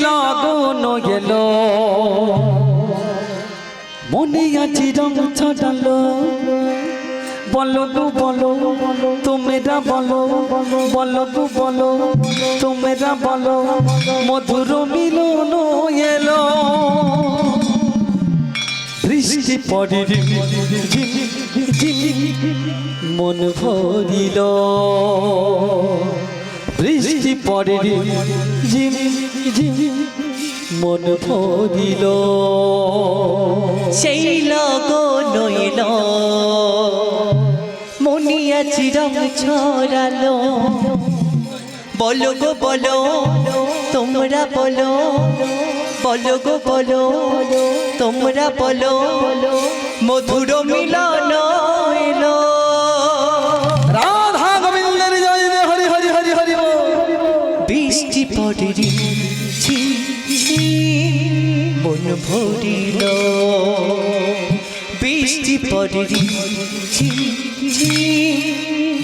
লগন এলো মনে আজি রং ছড়ালো বলো গো বলো তোমরা বলো বলো গো বলো তোমরা বলো মধুর মিলন এলো বৃষ্টি পড়ে মন ভরিল বৃষ্টি পড়ে ঝিম ঝিম মন ভরিল সেই লগন এলো মনিয়া চিরং ছড়ালো বলো গো বলো তোমরা বলো বলো গো বলো তোমরা বলো মধুর মিলন এলো রাধা গোবিন্দের জয় হরি হরি হরি হরি বৃষ্টি পড়ে মন ভরিল বৃষ্টি পড়ে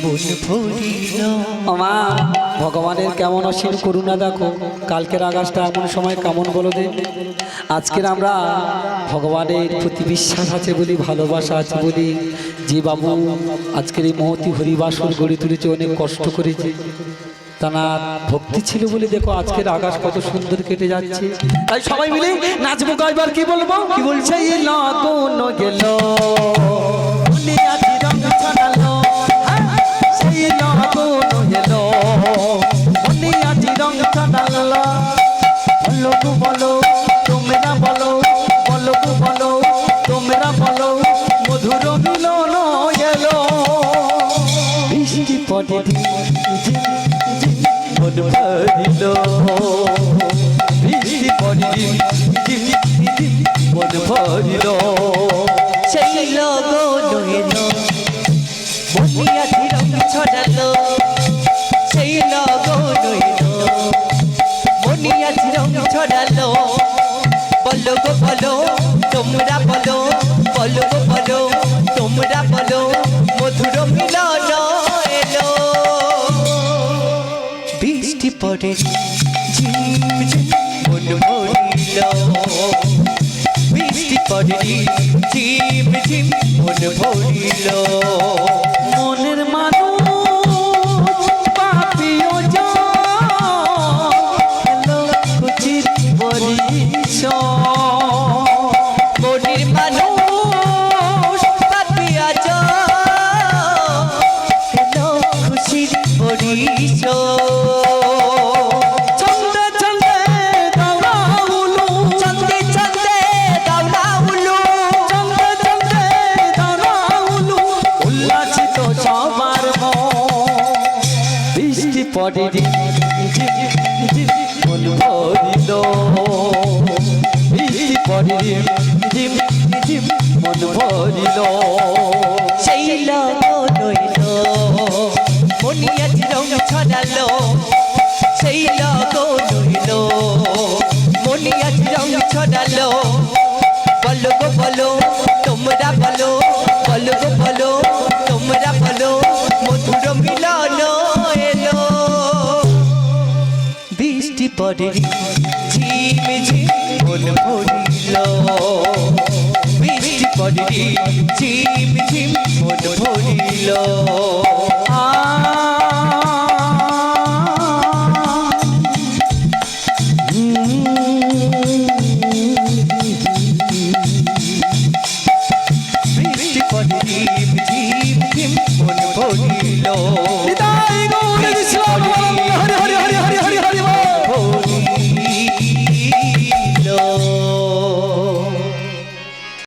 মন ভরিল মা ভগবানের কেমন অসীম করুণা দেখো কালকের আকাশটা এমন সময় কেমন বলো দে আজকের আমরা ভগবানের প্রতি বিশ্বাস আছে বলি ভালোবাসা আছে বলি যে বাবু আজকের এই মহতি হরিবাসর গড়ে তুলেছে অনেক কষ্ট করেছে তার ভক্তি ছিল বলে দেখো আজকের আকাশ কত সুন্দর কেটে যাচ্ছে তাই সবাই মিলে নাচবো গাইবার কি বলবো কি বলছে এই লগন গেল সেই লগন এলো মনে আজি রং ছড়ালো বলো গো বলো তোমরা বলো বলো গো বলো তোমরা বলো মধুর মিলন এলো বৃষ্টি পড়ে মন ভরিল বৃষ্টি পড়ে মন ভরিল সেই লগন এলো মনিয়া চিরং ছড়ালো সেই লগন এলো মনিয়া চিরং ছড়ালো বলো গো বলো তোমরা বলো বলো গো বলো তোমরা বলো মধুর মিলন এলো বৃষ্টি পড়ে ঝিম ঝিম মন ভরিল বৃষ্টি পড়ে ঝিম ঝিম মন ভরিল মনের মানুষ পাপিও হ্যালো কুচির বরিশ মনের মানুষ পাপিয়া হ্যালো খুশির বরিশ চন্দে চন্দে দাওলা উলু চন্দে চন্দে দাওলা উলু চন্দে চন্দে দাওলা উলু উল্লাসিত সবার বৃষ্টি পড়ে মন ভরিল বৃষ্টি পড়ে মন ভরিল সেই লগন এলো মনিয়া চিরং ছড়ালো সেই লগন এলো মনিয়া চিরং ছড়ালো বলো গো বলো তোমরা বলো বলো গো বলো তোমরা বলো মধুর মিলন এলো বৃষ্টি পড়ে ঝিম ঝিম মন ভরিল বৃষ্টি পড়ে ঝিম ঝিম মন ভরিল বৃষ্টি পড়ে ঝিম ঝিম মন ভরিল